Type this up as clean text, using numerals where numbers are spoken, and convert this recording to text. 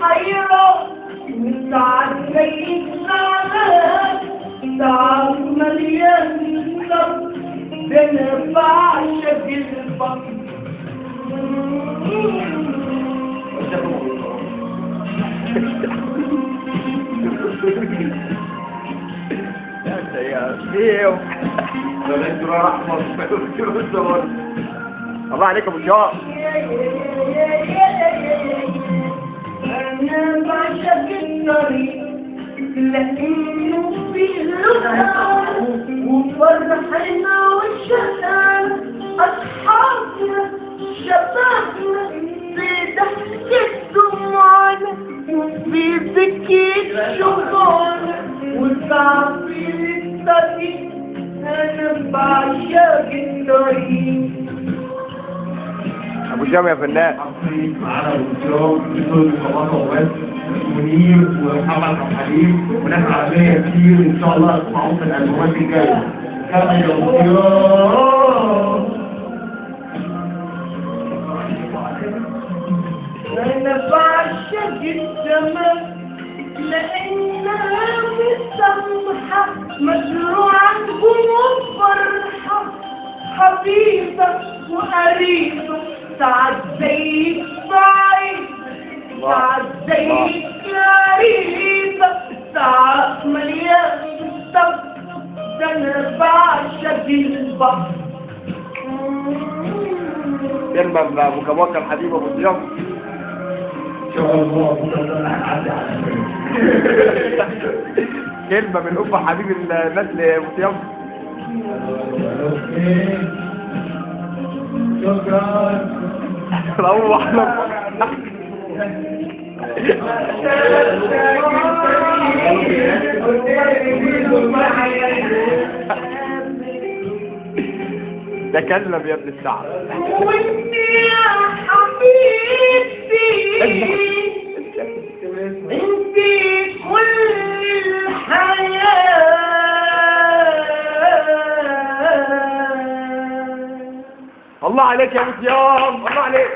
حيرة ساعات زي الساعات ساعات مليان نار بين بعشق البحر الله عليك ابو جار. انا بعشق الطريق لانه فيه لقاء وفرحنا والشتان اصحابنا شبابنا في ضحكة دموعنا وفي سكة شوقنا وتعبير الطريق انا بعشق الطريق. ابو جام يا فنان. معانا ابو جام بيقول صباح وبس منير ومحمد عبد الحليم وناس عربيه كتير ان شاء الله تسمعوهم في الالبومات الجايه. كمل يا ابو جام. أنا بعشق السماء لأنها مسامحة مزروعة وفرحة حبيبة وقريبة ساعات زيك بعيد ساعات زيك قريبة ساعات مليان صف ده أنا بعشق البحر. كلمة من ابو كباكة الحبيب ابو جام. ان شاء الله كلمة من ام حبيب الناس لابو جام. شكرا. روح تكلم يا ابن السعد. وانت يا حبيبتي انت كل الحياة. الله عليك يا ابو جام، الله عليك.